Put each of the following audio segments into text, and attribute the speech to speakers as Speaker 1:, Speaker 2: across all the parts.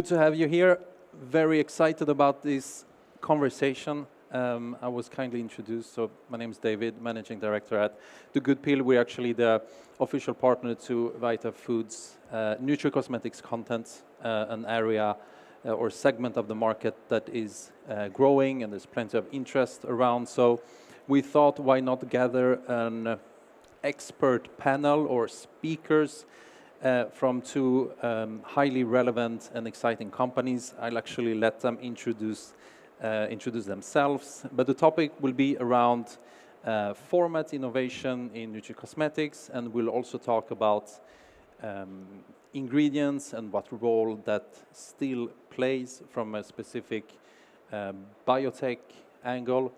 Speaker 1: Good to have you here. Very excited about this conversation. I was kindly introduced, so my name is David, Managing Director at The Good Pill. We're actually the official partner to Vita Foods nutricosmetics content, an area or segment of the market that is growing, and there's plenty of interest around. So we thought, why not gather an expert panel or speakers from two highly relevant and exciting companies. I'll actually let them introduce themselves, but the topic will be around format innovation in nutricosmetics, and we'll also talk about ingredients and what role that still plays from a specific biotech angle.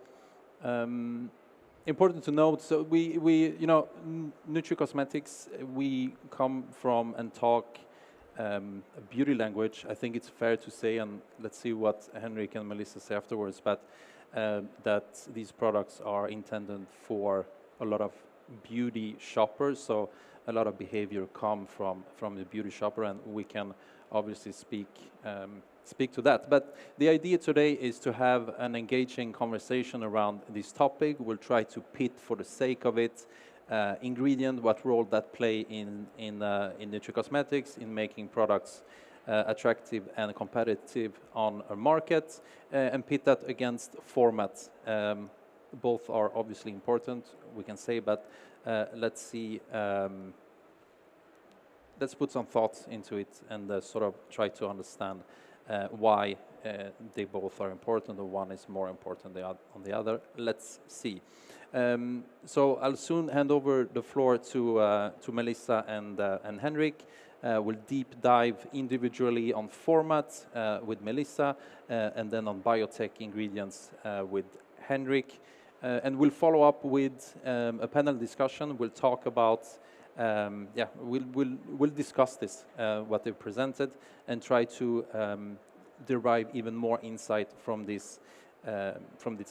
Speaker 1: Important to note, so nutricosmetics, we come from and talk a beauty language. I think it's fair to say, and let's see what Henrik and Melissa say afterwards, but that these products are intended for a lot of beauty shoppers, so a lot of behavior come from the beauty shopper, and we can obviously speak to that. But the idea today is to have an engaging conversation around this topic. We'll try to pit, for the sake of it, ingredient, what role that play in nutricosmetics, in making products attractive and competitive on a market, and pit that against formats. Both are obviously important, we can say, but let's see. Let's put some thoughts into it and sort of try to understand why they both are important, or one is more important than the other. Let's see. So I'll soon hand over the floor to Melissa and Henrik. We'll deep dive individually on format with Melissa, and then on biotech ingredients with Henrik. And we'll follow up with a panel discussion. We'll talk about we'll discuss this, what they've presented, and try to derive even more insight from these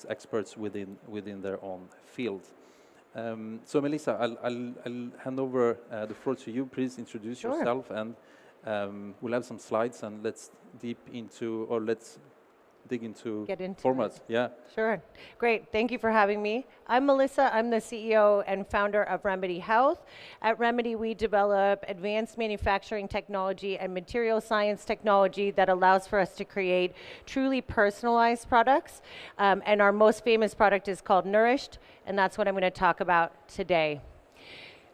Speaker 1: experts within their own field. So Melissa, I'll hand over the floor to you. Please introduce yourself, and we'll have some slides, and let's dig into formats. Yeah.
Speaker 2: Sure. Great. Thank you for having me. I'm Melissa. I'm the CEO and founder of Remedy Health. At Remedy, we develop advanced manufacturing technology and material science technology that allows for us to create truly personalized products. And our most famous product is called Nourished, and that's what I'm going to talk about today.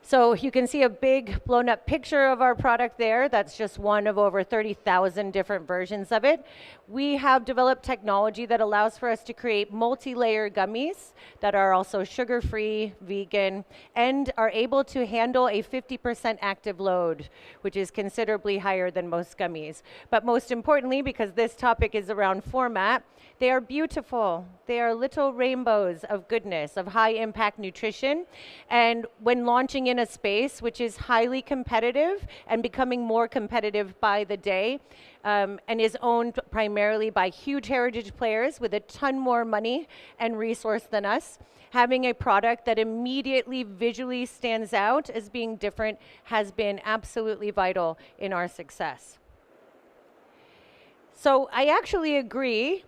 Speaker 2: So you can see a big blown up picture of our product there. That's just one of over 30,000 different versions of it. We have developed technology that allows for us to create multi-layer gummies that are also sugar-free, vegan, and are able to handle a 50% active load, which is considerably higher than most gummies. But most importantly, because this topic is around format, they are beautiful. They are little rainbows of goodness, of high impact nutrition. And when launching in a space which is highly competitive and becoming more competitive by the day, and is owned primarily by huge heritage players with a ton more money and resource than us, having a product that immediately visually stands out as being different has been absolutely vital in our success. So I actually agree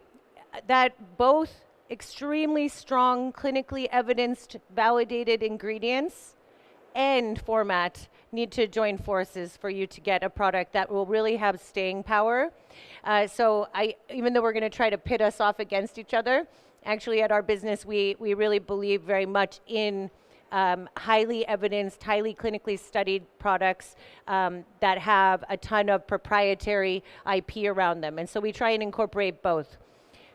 Speaker 2: that both extremely strong, clinically evidenced, validated ingredients and format need to join forces for you to get a product that will really have staying power. Even though we're going to try to pit us off against each other, actually at our business, we really believe very much in highly evidenced, highly clinically studied products that have a ton of proprietary IP around them. And so we try and incorporate both.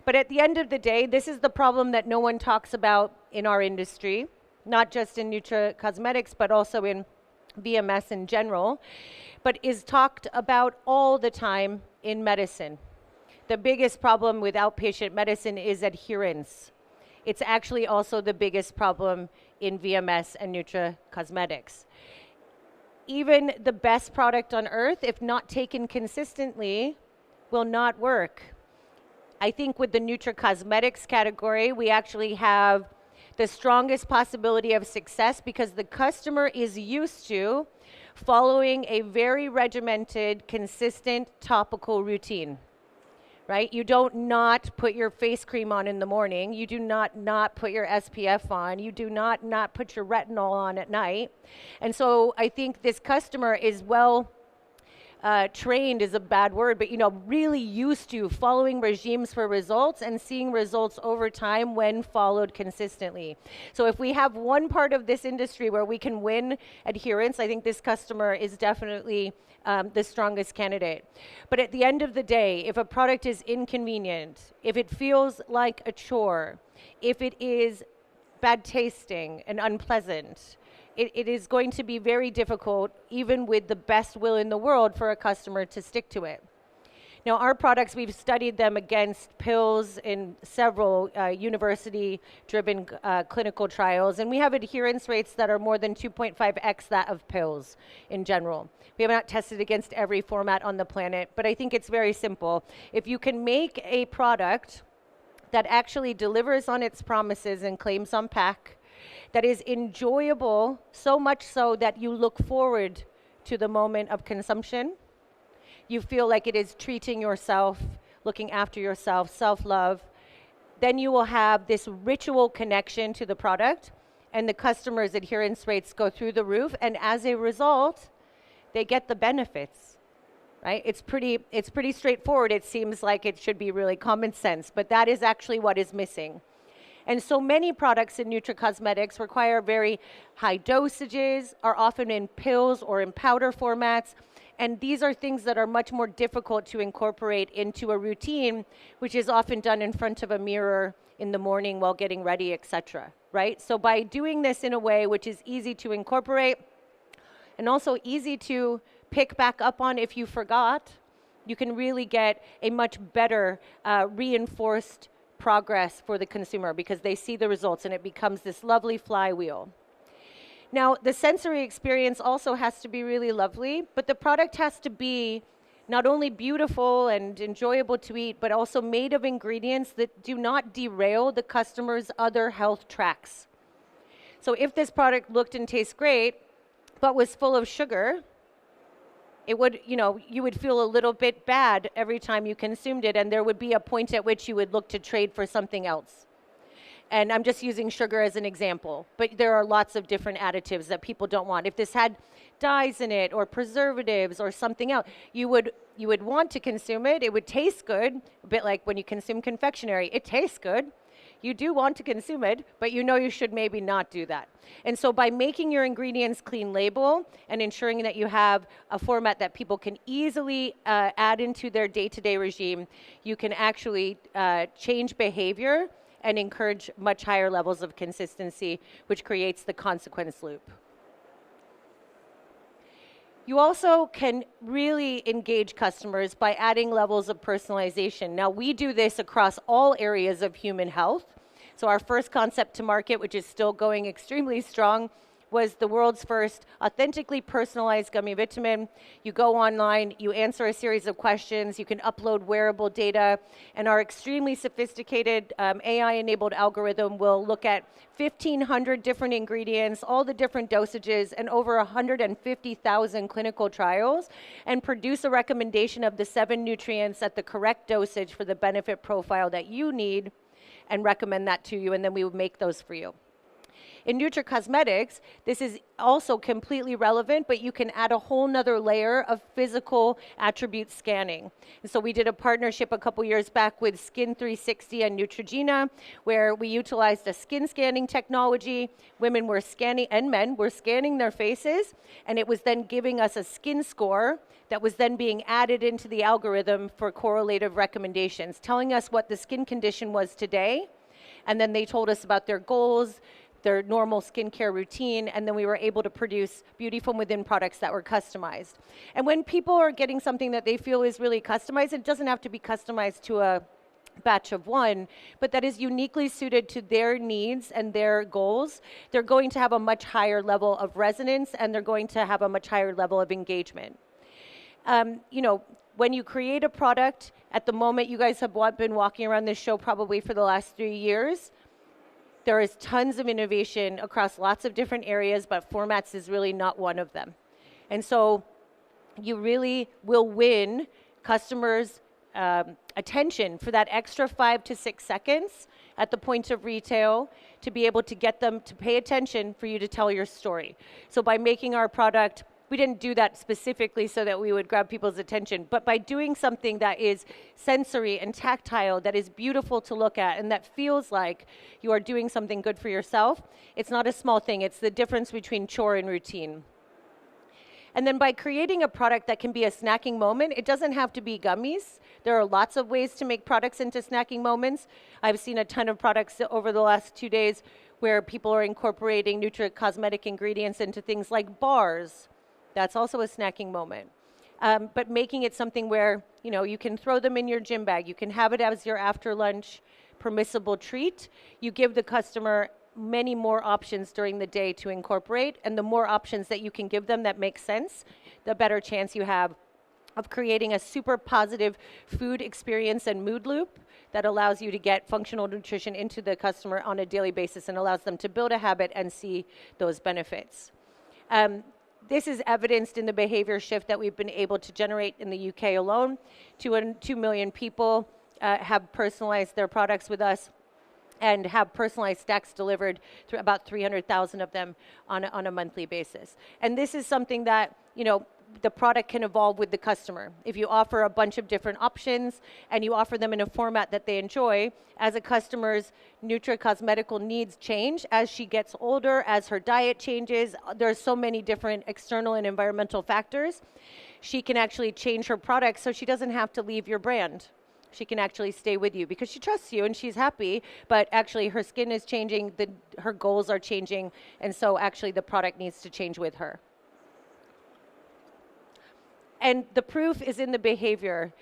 Speaker 2: But at the end of the day, this is the problem that no one talks about in our industry, not just in nutricosmetics, but also in VMS in general, but is talked about all the time in medicine. The biggest problem with outpatient medicine is adherence. It's actually also the biggest problem in VMS and nutricosmetics. Even the best product on earth, if not taken consistently, will not work. I think with the nutricosmetics category, we actually have the strongest possibility of success because the customer is used to following a very regimented, consistent topical routine. Right? You don't not put your face cream on in the morning. You do not put your SPF on. You do not put your retinol on at night. And so I think this customer is well trained is a bad word, but really used to following regimes for results and seeing results over time when followed consistently. So if we have one part of this industry where we can win adherence, I think this customer is definitely the strongest candidate. But at the end of the day, if a product is inconvenient, if it feels like a chore, if it is bad tasting and unpleasant, it is going to be very difficult, even with the best will in the world, for a customer to stick to it. Now, our products, we've studied them against pills in several university-driven clinical trials, and we have adherence rates that are more than 2.5x that of pills in general. We have not tested against every format on the planet, but I think it's very simple. If you can make a product that actually delivers on its promises and claims on pack, that is enjoyable, so much so that you look forward to the moment of consumption, you feel like it is treating yourself, looking after yourself, self-love, then you will have this ritual connection to the product, and the customer's adherence rates go through the roof, and as a result, they get the benefits, right? It's pretty straightforward. It seems like it should be really common sense, but that is actually what is missing. And so many products in nutricosmetics require very high dosages, are often in pills or in powder formats, and these are things that are much more difficult to incorporate into a routine, which is often done in front of a mirror in the morning while getting ready, etc. Right? So by doing this in a way which is easy to incorporate and also easy to pick back up on if you forgot, you can really get a much better reinforced progress for the consumer because they see the results and it becomes this lovely flywheel. Now, the sensory experience also has to be really lovely, but the product has to be not only beautiful and enjoyable to eat, but also made of ingredients that do not derail the customer's other health tracks. So if this product looked and tastes great, but was full of sugar, it would, you would feel a little bit bad every time you consumed it, and there would be a point at which you would look to trade for something else. And I'm just using sugar as an example, but there are lots of different additives that people don't want. If this had dyes in it or preservatives or something else, you would want to consume it. It would taste good, a bit like when you consume confectionery. It tastes good. You do want to consume it, but you should maybe not do that. And so by making your ingredients clean label and ensuring that you have a format that people can easily add into their day-to-day regime, you can actually change behavior and encourage much higher levels of consistency, which creates the consequence loop. You also can really engage customers by adding levels of personalization. Now, we do this across all areas of human health. So our first concept to market, which is still going extremely strong, was the world's first authentically personalized gummy vitamin. You go online, you answer a series of questions, you can upload wearable data, and our extremely sophisticated AI-enabled algorithm will look at 1,500 different ingredients, all the different dosages, and over 150,000 clinical trials, and produce a recommendation of the 7 nutrients at the correct dosage for the benefit profile that you need, and recommend that to you, and then we would make those for you. In nutricosmetics, this is also completely relevant, but you can add a whole nother layer of physical attribute scanning. And so we did a partnership a couple years back with Skin 360 and Neutrogena, where we utilized a skin scanning technology. Women were scanning, and men were scanning their faces, and it was then giving us a skin score that was then being added into the algorithm for correlative recommendations, telling us what the skin condition was today, and then they told us about their goals, their normal skincare routine, and then we were able to produce beauty from within products that were customized. And when people are getting something that they feel is really customized, it doesn't have to be customized to a batch of one, but that is uniquely suited to their needs and their goals, they're going to have a much higher level of resonance, and they're going to have a much higher level of engagement. When you create a product, at the moment you guys have been walking around this show probably for the last 3 years, there is tons of innovation across lots of different areas, but formats is really not one of them. And so you really will win customers' attention for that extra 5 to 6 seconds at the point of retail to be able to get them to pay attention for you to tell your story. So by making our product, we didn't do that specifically so that we would grab people's attention, but by doing something that is sensory and tactile, that is beautiful to look at, and that feels like you are doing something good for yourself, it's not a small thing. It's the difference between chore and routine. And then by creating a product that can be a snacking moment, it doesn't have to be gummies. There are lots of ways to make products into snacking moments. I've seen a ton of products over the last 2 days where people are incorporating nutricosmetic ingredients into things like bars. That's also a snacking moment. But making it something where, you know, you can throw them in your gym bag. You can have it as your after lunch permissible treat. You give the customer many more options during the day to incorporate, and the more options that you can give them that make sense, the better chance you have of creating a super positive food experience and mood loop that allows you to get functional nutrition into the customer on a daily basis and allows them to build a habit and see those benefits. This is evidenced in the behavior shift that we've been able to generate in the UK alone. 2 million people have personalized their products with us and have personalized stacks delivered through about 300,000 of them on a monthly basis. And this is something that, you know, the product can evolve with the customer. If you offer a bunch of different options and you offer them in a format that they enjoy, as a customer's nutricosmetical needs change, as she gets older, as her diet changes, there's so many different external and environmental factors, she can actually change her product so she doesn't have to leave your brand. She can actually stay with you because she trusts you and she's happy, but actually her skin is changing, her goals are changing, and so actually the product needs to change with her. And the proof is in the behavior.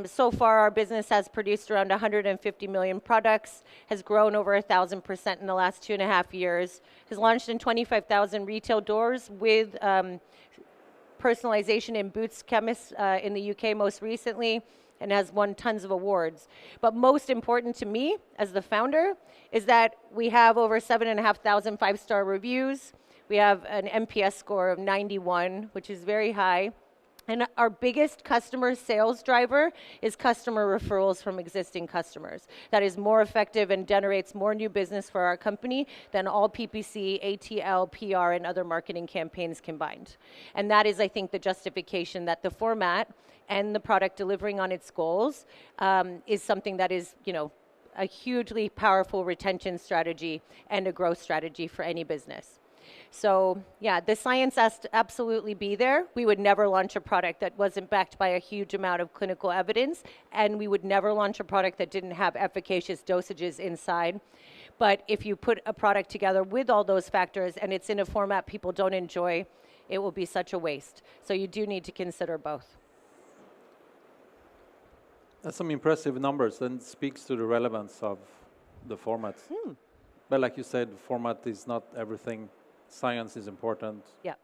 Speaker 2: So far, our business has produced around 150 million products, has grown over 1,000% in the last 2.5 years, has launched in 25,000 retail doors with personalization in Boots Chemists in the UK most recently, and has won tons of awards. But most important to me, as the founder, is that we have over 7,500 five-star reviews. We have an NPS score of 91, which is very high. And our biggest customer sales driver is customer referrals from existing customers. That is more effective and generates more new business for our company than all PPC, ATL, PR, and other marketing campaigns combined. And that is, I think, the justification that the format and the product delivering on its goals is something that is, you know, a hugely powerful retention strategy and a growth strategy for any business. So yeah, the science has to absolutely be there. We would never launch a product that wasn't backed by a huge amount of clinical evidence, and we would never launch a product that didn't have efficacious dosages inside. But if you put a product together with all those factors and it's in a format people don't enjoy, it will be such a waste. So you do need to consider both.
Speaker 1: That's some impressive numbers and speaks to the relevance of the format. But like you said, format is not everything. Science is important.
Speaker 2: Yeah.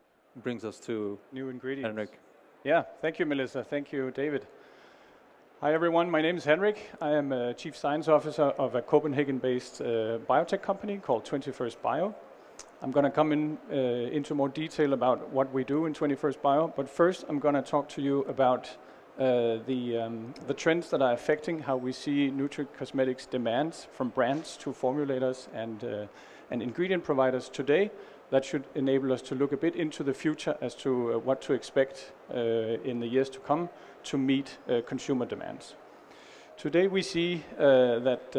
Speaker 1: Brings us to
Speaker 3: new ingredients.
Speaker 1: Henrik.
Speaker 3: Yeah, thank you, Melissa. Thank you, David. Hi, everyone. My name is Henrik. I am a Chief Science Officer of a Copenhagen-based biotech company called 21st Bio. I'm going to come into more detail about what we do in 21st Bio, but first I'm going to talk to you about the trends that are affecting how we see nutricosmetics demands from brands to formulators and ingredient providers today. That should enable us to look a bit into the future as to what to expect in the years to come to meet consumer demands. Today we see that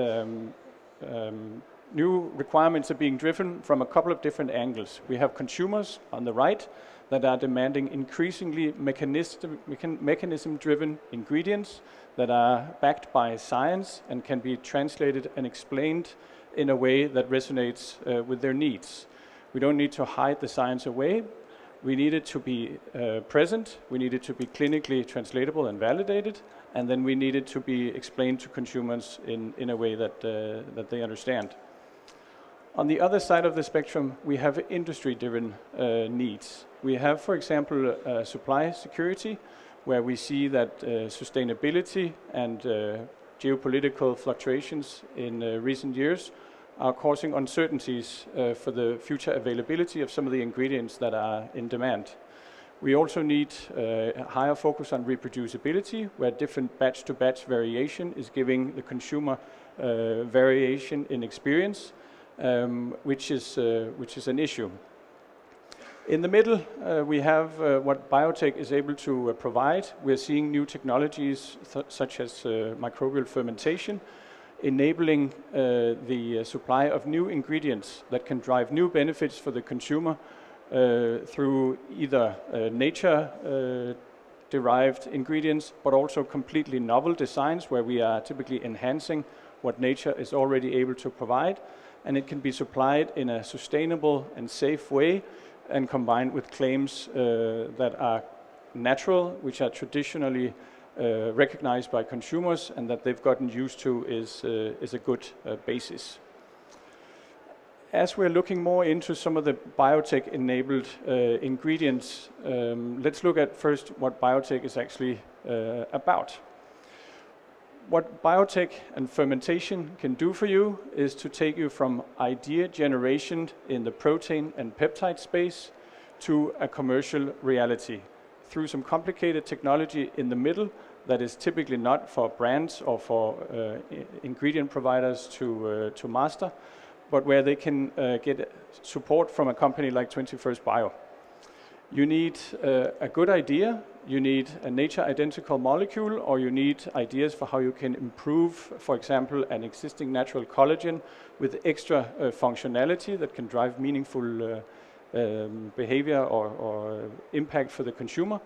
Speaker 3: new requirements are being driven from a couple of different angles. We have consumers on the right that are demanding increasingly mechanism-driven ingredients that are backed by science and can be translated and explained in a way that resonates with their needs. We don't need to hide the science away. We need it to be present. We need it to be clinically translatable and validated. And then we need it to be explained to consumers in a way that they understand. On the other side of the spectrum, we have industry-driven needs. We have, for example, supply security, where we see that sustainability and geopolitical fluctuations in recent years are causing uncertainties for the future availability of some of the ingredients that are in demand. We also need a higher focus on reproducibility, where different batch-to-batch variation is giving the consumer variation in experience, which is an issue. In the middle, we have what biotech is able to provide. We're seeing new technologies such as microbial fermentation, enabling the supply of new ingredients that can drive new benefits for the consumer through either nature-derived ingredients, but also completely novel designs where we are typically enhancing what nature is already able to provide, and it can be supplied in a sustainable and safe way and combined with claims that are natural, which are traditionally recognized by consumers and that they've gotten used to is a good basis. As we're looking more into some of the biotech-enabled ingredients, let's look at first what biotech is actually about. What biotech and fermentation can do for you is to take you from idea generation in the protein and peptide space to a commercial reality through some complicated technology in the middle that is typically not for brands or for ingredient providers to master, but where they can get support from a company like 21st Bio. You need a good idea, you need a nature-identical molecule, or you need ideas for how you can improve, for example, an existing natural collagen with extra functionality that can drive meaningful behavior or impact for the consumer.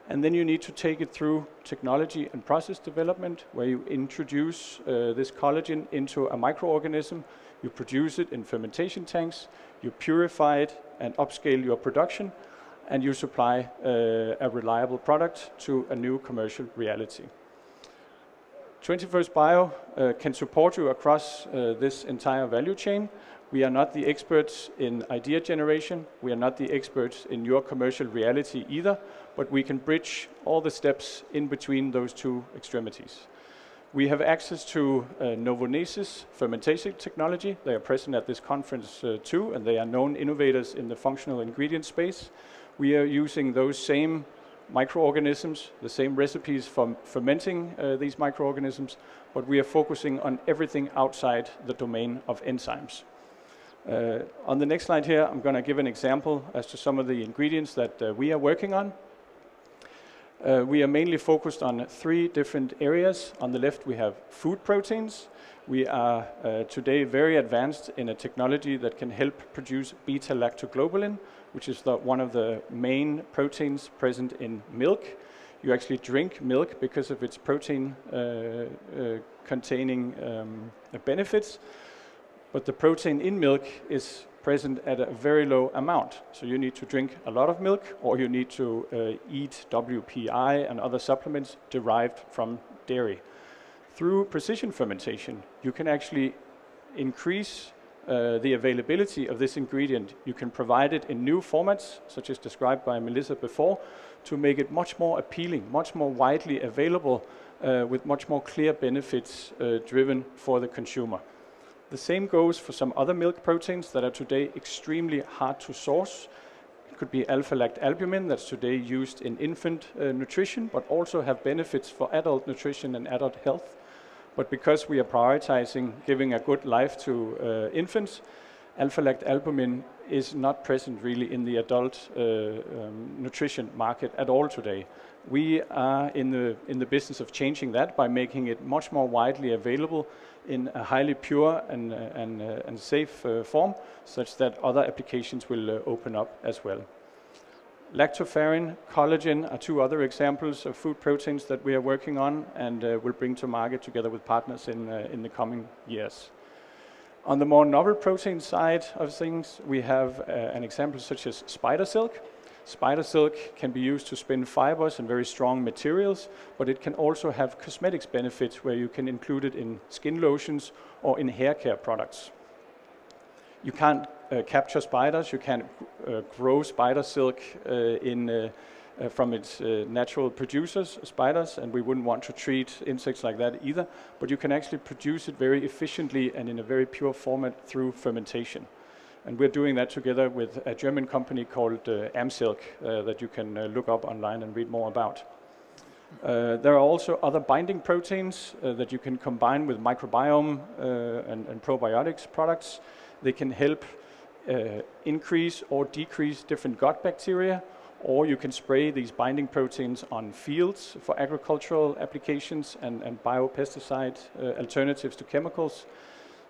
Speaker 3: And then you need to take it through technology and process development, where you introduce this collagen into a microorganism, you produce it in fermentation tanks, you purify it and upscale your production, and you supply a reliable product to a new commercial reality. 21st Bio can support you across this entire value chain. We are not the experts in idea generation. We are not the experts in your commercial reality either, but we can bridge all the steps in between those two extremities. We have access to Novonesis fermentation technology. They are present at this conference too, and they are known innovators in the functional ingredient space. We are using those same microorganisms, the same recipes for fermenting these microorganisms, but we are focusing on everything outside the domain of enzymes. On the next slide here, I'm going to give an example as to some of the ingredients that we are working on. We are mainly focused on 3 different areas. On the left, we have food proteins. We are today very advanced in a technology that can help produce beta-lactoglobulin, which is one of the main proteins present in milk. You actually drink milk because of its protein containing benefits, but the protein in milk is present at a very low amount. So you need to drink a lot of milk, or you need to eat WPI and other supplements derived from dairy. Through precision fermentation, you can actually increase the availability of this ingredient. You can provide it in new formats, such as described by Melissa before, to make it much more appealing, much more widely available, with much more clear benefits driven for the consumer. The same goes for some other milk proteins that are today extremely hard to source. It could be alpha-lactalbumin that's today used in infant nutrition, but also have benefits for adult nutrition and adult health. But because we are prioritizing giving a good life to infants, alpha-lactalbumin is not present really in the adult nutrition market at all today. We are in the business of changing that by making it much more widely available in a highly pure and safe form, such that other applications will open up as well. Lactoferrin, collagen are 2 other examples of food proteins that we are working on and will bring to market together with partners in the coming years. On the more novel protein side of things, we have an example such as spider silk. Spider silk can be used to spin fibers and very strong materials, but it can also have cosmetics benefits where you can include it in skin lotions or in hair care products. You can't capture spiders, you can't grow spider silk from its natural producers, spiders, and we wouldn't want to treat insects like that either, but you can actually produce it very efficiently and in a very pure format through fermentation. And we're doing that together with a German company called Amsilk that you can look up online and read more about. There are also other binding proteins that you can combine with microbiome and probiotics products. They can help increase or decrease different gut bacteria, or you can spray these binding proteins on fields for agricultural applications and biopesticide alternatives to chemicals.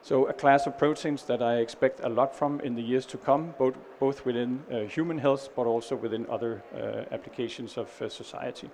Speaker 3: So a class of proteins that I expect a lot from in the years to come, both within human health, but also within other applications of society.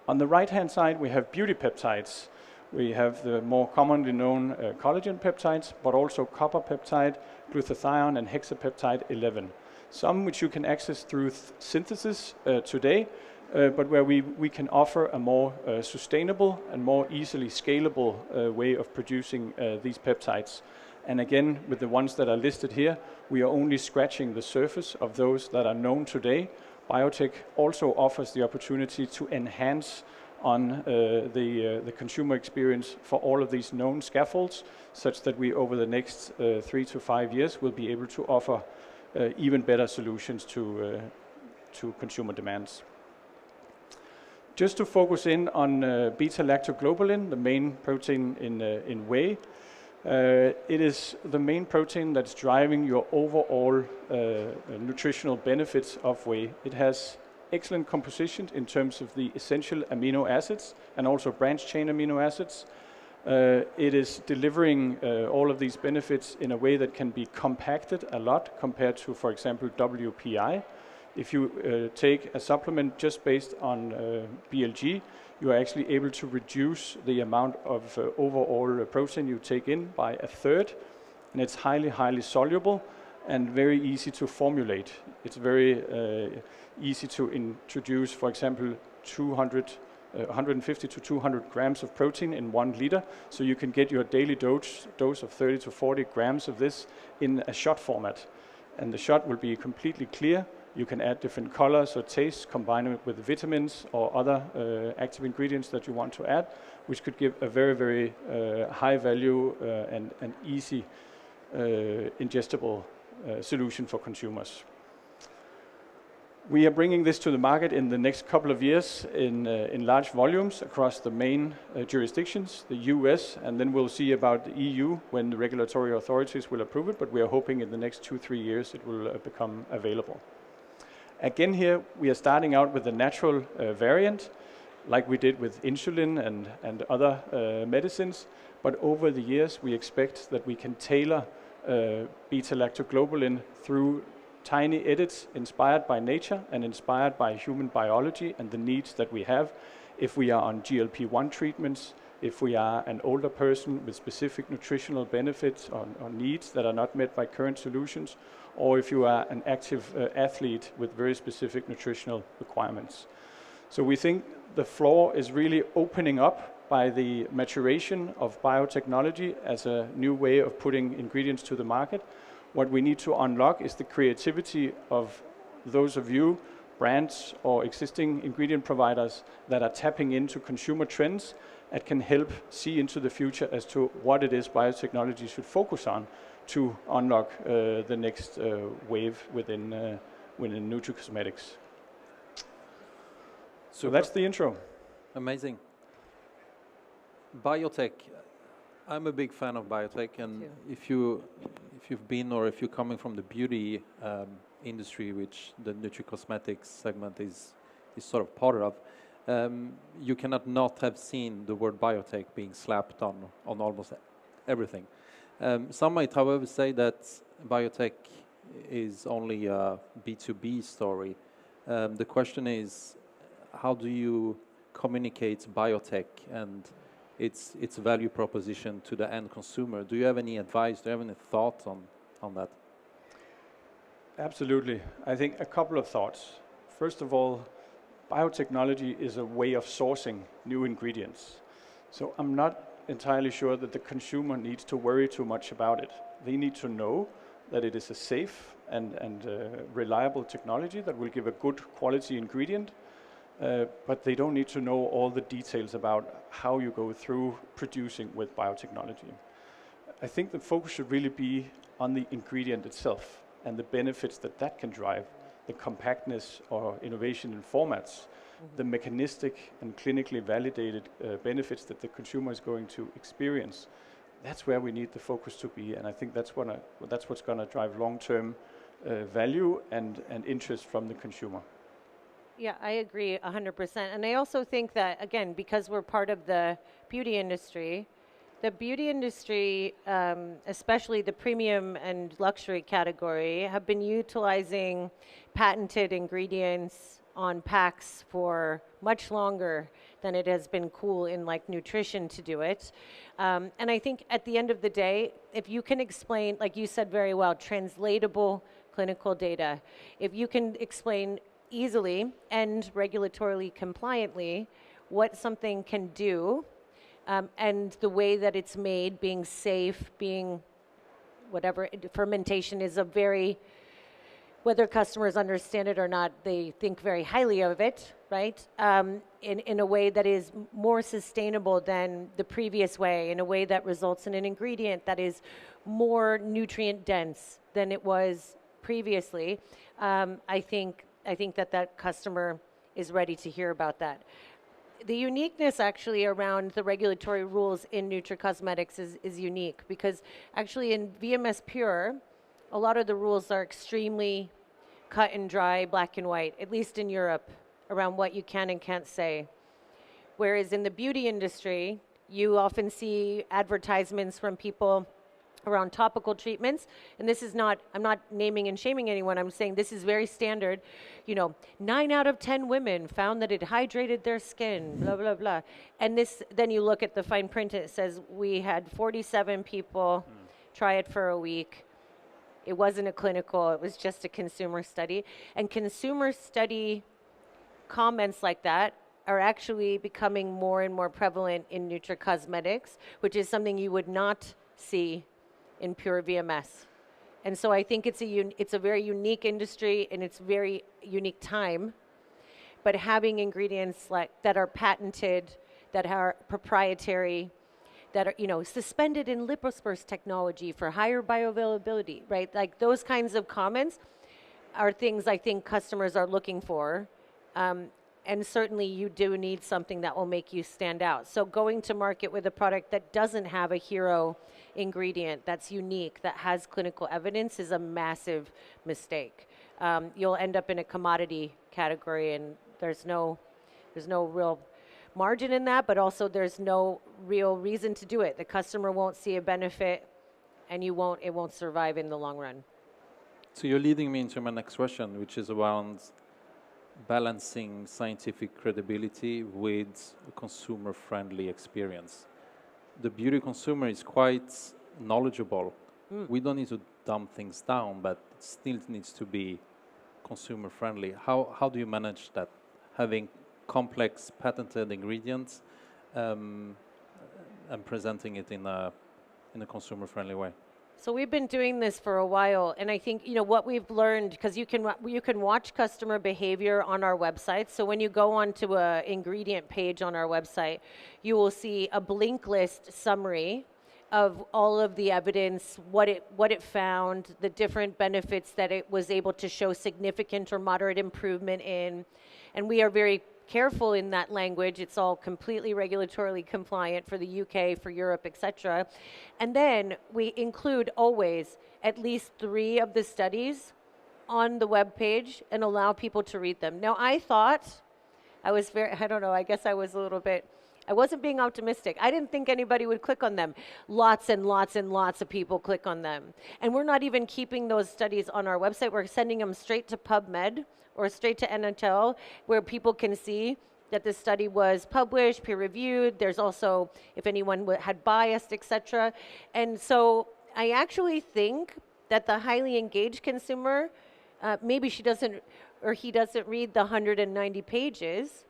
Speaker 3: On the right-hand side, we have beauty peptides. We have the more commonly known collagen peptides, but also copper peptide, glutathione, and hexapeptide 11. Some which you can access through synthesis today, but where we can offer a more sustainable and more easily scalable way of producing these peptides. And again, with the ones that are listed here, we are only scratching the surface of those that are known today. Biotech also offers the opportunity to enhance on the consumer experience for all of these known scaffolds, such that we over the next 3 to 5 years will be able to offer even better solutions to consumer demands. Just to focus in on beta-lactoglobulin, the main protein in whey. It is the main protein that's driving your overall nutritional benefits of whey. It has excellent composition in terms of the essential amino acids and also branch chain amino acids. It is delivering all of these benefits in a way that can be compacted a lot compared to, for example, WPI. If you take a supplement just based on BLG, you are actually able to reduce the amount of overall protein you take in by a third, and it's highly, highly soluble and very easy to formulate. It's very easy to introduce, for example, 150 to 200 grams of protein in 1 liter, so you can get your daily dose of 30 to 40 grams of this in a shot format. And the shot will be completely clear. You can add different colors or tastes, combine it with vitamins or other active ingredients that you want to add, which could give a very, very high value and easy ingestible solution for consumers. We are bringing this to the market in the next couple of years in large volumes across the main jurisdictions, the US, and then we'll see about the EU when the regulatory authorities will approve it, but we are hoping in the next 2-3 years it will become available. Again here, we are starting out with the natural variant, like we did with insulin and other medicines, but over the years we expect that we can tailor beta-lactoglobulin through tiny edits inspired by nature and inspired by human biology and the needs that we have. If we are on GLP-1 treatments, if we are an older person with specific nutritional benefits or needs that are not met by current solutions, or if you are an active athlete with very specific nutritional requirements. So we think the floor is really opening up by the maturation of biotechnology as a new way of putting ingredients to the market. What we need to unlock is the creativity of those of you, brands or existing ingredient providers that are tapping into consumer trends that can help see into the future as to what it is biotechnology should focus on to unlock the next wave within nutricosmetics. So that's the intro.
Speaker 1: Amazing. Biotech. I'm a big fan of biotech, and if you've been or if you're coming from the beauty industry, which the nutricosmetics segment is sort of part of, you cannot not have seen the word biotech being slapped on almost everything. Some might, however, say that biotech is only a B2B story. The question is, how do you communicate biotech and its value proposition to the end consumer? Do you have any advice? Do you have any thoughts on that?
Speaker 3: Absolutely. I think a couple of thoughts. First of all, biotechnology is a way of sourcing new ingredients. So I'm not entirely sure that the consumer needs to worry too much about it. They need to know that it is a safe and reliable technology that will give a good quality ingredient, but they don't need to know all the details about how you go through producing with biotechnology. I think the focus should really be on the ingredient itself and the benefits that that can drive, the compactness or innovation in formats, the mechanistic and clinically validated benefits that the consumer is going to experience. That's where we need the focus to be, and I think that's what's going to drive long-term value and interest from the consumer.
Speaker 2: Yeah, I agree 100%. And I also think that, again, because we're part of the beauty industry, especially the premium and luxury category, have been utilizing patented ingredients on packs for much longer than it has been cool in like nutrition to do it. And I think at the end of the day, if you can explain, like you said very well, translatable clinical data, if you can explain easily and regulatorily compliantly what something can do, and the way that it's made, being safe, being whatever, fermentation is a very, whether customers understand it or not, they think very highly of it, right? In a way that is more sustainable than the previous way, in a way that results in an ingredient that is more nutrient dense than it was previously. I think that customer is ready to hear about that. The uniqueness actually around the regulatory rules in nutricosmetics is unique, because actually in VMS Pure, a lot of the rules are extremely cut and dry, black and white, at least in Europe, around what you can and can't say. Whereas in the beauty industry, you often see advertisements from people around topical treatments, and this is not, I'm not naming and shaming anyone, I'm saying this is very standard. 9 out of 10 women found that it hydrated their skin, blah, blah, blah. And then you look at the fine print, it says we had 47 people try it for a week. It wasn't a clinical, it was just a consumer study. And consumer study comments like that are actually becoming more and more prevalent in nutricosmetics, which is something you would not see in pure VMS. And so I think it's a very unique industry, and it's very unique time. But having ingredients like that are patented, that are proprietary, that are suspended in liposperse technology for higher bioavailability, right? Like those kinds of comments are things I think customers are looking for. And certainly you do need something that will make you stand out. So going to market with a product that doesn't have a hero ingredient, that's unique, that has clinical evidence, is a massive mistake. You'll end up in a commodity category, and there's no real margin in that, but also there's no real reason to do it. The customer won't see a benefit, and it won't survive in the long run.
Speaker 1: So you're leading me into my next question, which is around balancing scientific credibility with a consumer-friendly experience. The beauty consumer is quite knowledgeable. We don't need to dumb things down, but it still needs to be consumer-friendly. How do you manage that, having complex patented ingredients and presenting it in a consumer-friendly way?
Speaker 2: So we've been doing this for a while, and I think what we've learned, because you can watch customer behavior on our website. So when you go onto an ingredient page on our website, you will see a blink list summary of all of the evidence, what it found, the different benefits that it was able to show significant or moderate improvement in, and we are very careful in that language. It's all completely regulatorily compliant for the UK, for Europe, etc. And then we include always at least 3 of the studies on the web page and allow people to read them. Now, I don't know, I guess I was a little bit, I wasn't being optimistic. I didn't think anybody would click on them. Lots and lots and lots of people click on them. And we're not even keeping those studies on our website. We're sending them straight to PubMed or straight to NHL, where people can see that the study was published, peer-reviewed. There's also, if anyone had biased, etc. And so I actually think that the highly engaged consumer, maybe she doesn't, or he doesn't read the 190 pages,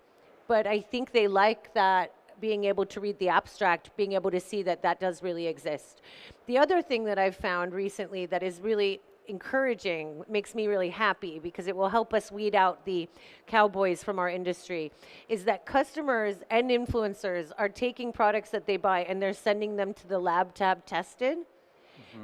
Speaker 2: but I think they like that, being able to read the abstract, being able to see that that does really exist. The other thing that I've found recently that is really encouraging, makes me really happy because it will help us weed out the cowboys from our industry, is that customers and influencers are taking products that they buy and they're sending them to the lab to have tested,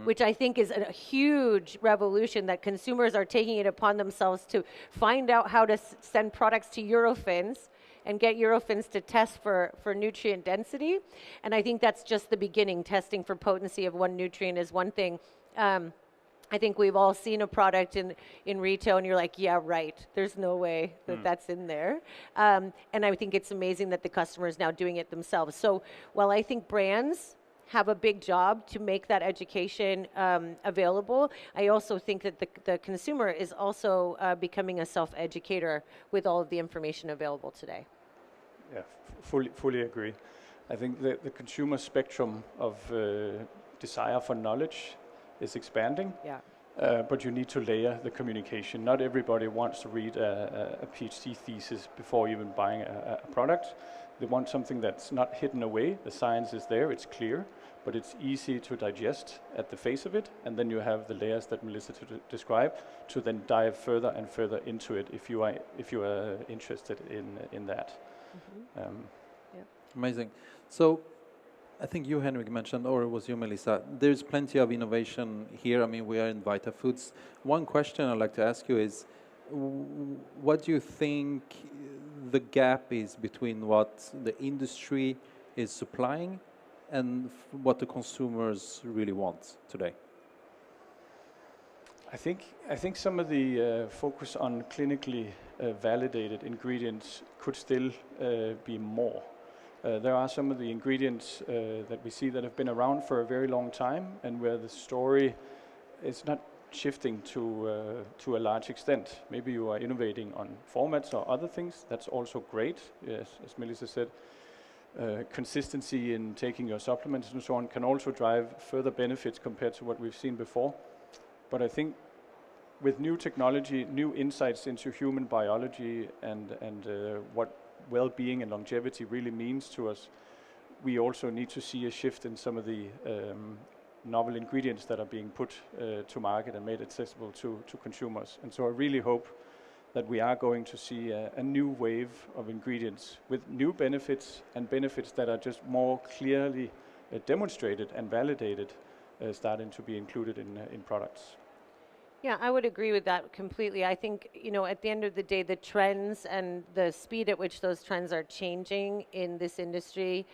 Speaker 2: which I think is a huge revolution, that consumers are taking it upon themselves to find out how to send products to Eurofins and get Eurofins to test for nutrient density. And I think that's just the beginning. Testing for potency of one nutrient is one thing. I think we've all seen a product in retail and you're like, yeah, right, there's no way that that's in there. And I think it's amazing that the customer is now doing it themselves. So while I think brands have a big job to make that education available, I also think that the consumer is also becoming a self-educator with all of the information available today.
Speaker 3: Yeah, fully agree. I think the consumer spectrum of desire for knowledge is expanding.
Speaker 2: Yeah.
Speaker 3: But you need to layer the communication. Not everybody wants to read a PhD thesis before even buying a product. They want something that's not hidden away. The science is there, it's clear, but it's easy to digest at the face of it. And then you have the layers that Melissa described to then dive further and further into it if you are interested in that.
Speaker 2: Mm-hmm.
Speaker 1: Yeah. Amazing. So I think you, Henrik, mentioned, or it was you, Melissa, there's plenty of innovation here. I mean, we are in Vita Foods. One question I'd like to ask you is, what do you think the gap is between what the industry is supplying and what the consumers really want today?
Speaker 3: I think some of the focus on clinically validated ingredients could still be more. There are some of the ingredients that we see that have been around for a very long time and where the story is not shifting to a large extent. Maybe you are innovating on formats or other things. That's also great. Yes, as Melissa said, consistency in taking your supplements and so on can also drive further benefits compared to what we've seen before. But I think with new technology, new insights into human biology and what well-being and longevity really means to us, we also need to see a shift in some of the novel ingredients that are being put to market and made accessible to consumers. And so I really hope that we are going to see a new wave of ingredients with new benefits and benefits that are just more clearly demonstrated and validated starting to be included in products.
Speaker 2: Yeah, I would agree with that completely. I think, at the end of the day, the trends and the speed at which those trends are changing in this industry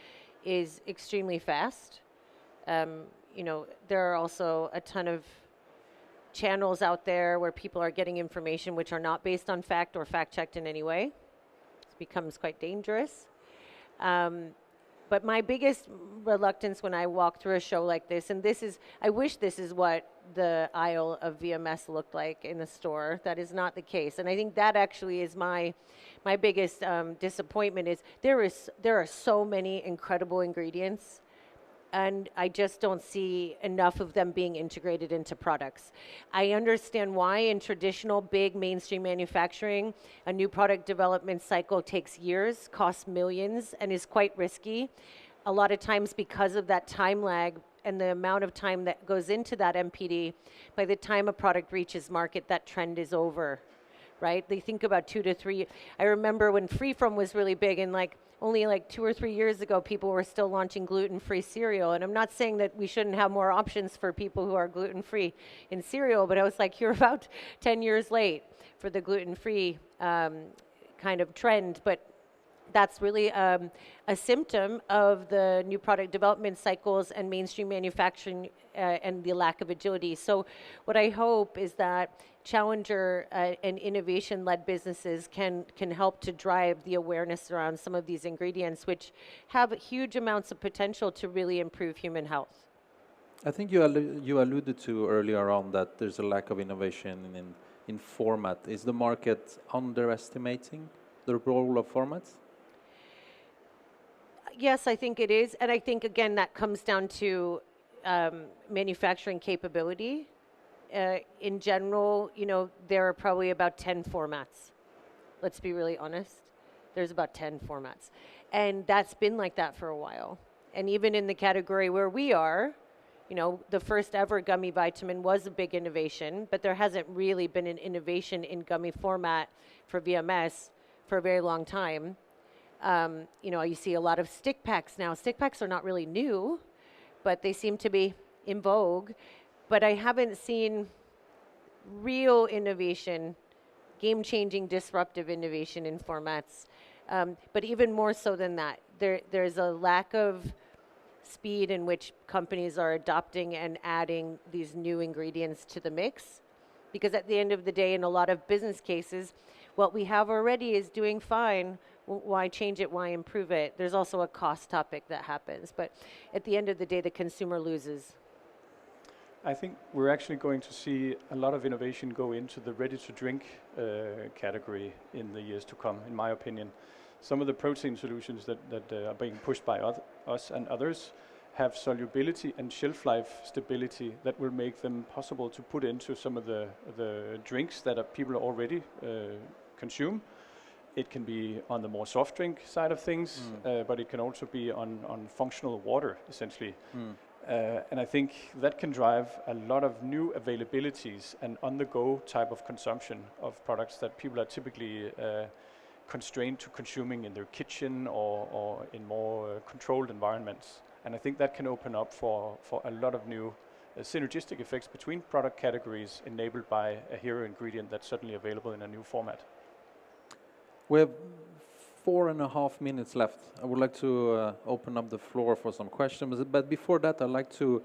Speaker 2: is extremely fast. There are also a ton of channels out there where people are getting information which are not based on fact or fact-checked in any way. It becomes quite dangerous. But my biggest reluctance when I walk through a show like this, and I wish this is what the aisle of VMS looked like in the store. That is not the case. And I think that actually is my biggest disappointment is there are so many incredible ingredients, and I just don't see enough of them being integrated into products. I understand why in traditional big mainstream manufacturing, a new product development cycle takes years, costs millions, and is quite risky. A lot of times because of that time lag and the amount of time that goes into that MPD, by the time a product reaches market, that trend is over, right? They think about 2 to 3. I remember when Free From was really big and only 2 or 3 years ago, people were still launching gluten-free cereal. And I'm not saying that we shouldn't have more options for people who are gluten-free in cereal, but I was like, you're about 10 years late for the gluten-free kind of trend. But that's really a symptom of the new product development cycles and mainstream manufacturing and the lack of agility. So what I hope is that challenger and innovation-led businesses can help to drive the awareness around some of these ingredients, which have huge amounts of potential to really improve human health.
Speaker 1: I think you alluded to earlier on that there's a lack of innovation in format. Is the market underestimating the role of formats?
Speaker 2: Yes, I think it is. And I think, again, that comes down to manufacturing capability. In general, there are probably about 10 formats. Let's be really honest. There's about 10 formats. And that's been like that for a while. And even in the category where we are, You know, the first ever gummy vitamin was a big innovation, but there hasn't really been an innovation in gummy format for VMS for a very long time. You know, you see a lot of stick packs now. Stick packs are not really new, but they seem to be in vogue. But I haven't seen real innovation, game-changing, disruptive innovation in formats. But even more so than that, there's a lack of speed in which companies are adopting and adding these new ingredients to the mix. Because at the end of the day, in a lot of business cases, what we have already is doing fine. Why change it? Why improve it? There's also a cost topic that happens. But at the end of the day, the consumer loses.
Speaker 3: I think we're actually going to see a lot of innovation go into the ready-to-drink category in the years to come, in my opinion. Some of the protein solutions that are being pushed by us and others have solubility and shelf life stability that will make them possible to put into some of the drinks that people already consume. It can be on the more soft drink side of things, but it can also be on functional water, essentially. And I think that can drive a lot of new availabilities and on-the-go type of consumption of products that people are typically constrained to consuming in their kitchen or in more controlled environments. And I think that can open up for a lot of new synergistic effects between product categories enabled by a hero ingredient that's suddenly available in a new format.
Speaker 1: We have 4.5 minutes left. I would like to open up the floor for some questions. But before that, I'd like to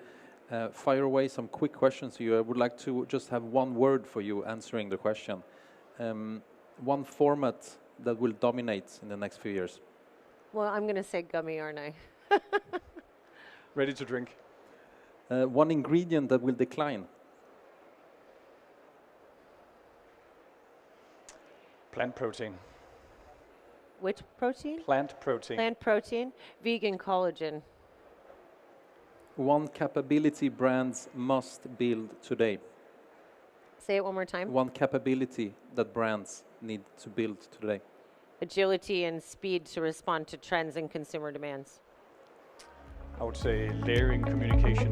Speaker 1: fire away some quick questions to you. I would like to just have one word for you answering the question. One format that will dominate in the next few years.
Speaker 2: Well, I'm going to say gummy, aren't I?
Speaker 3: Ready to drink.
Speaker 1: One ingredient that will decline.
Speaker 3: Plant protein.
Speaker 2: Which protein?
Speaker 3: Plant protein.
Speaker 2: Plant protein. Vegan collagen.
Speaker 1: One capability brands must build today.
Speaker 2: Say it one more time.
Speaker 1: One capability that brands need to build today.
Speaker 2: Agility and speed to respond to trends and consumer demands.
Speaker 3: I would say layering communication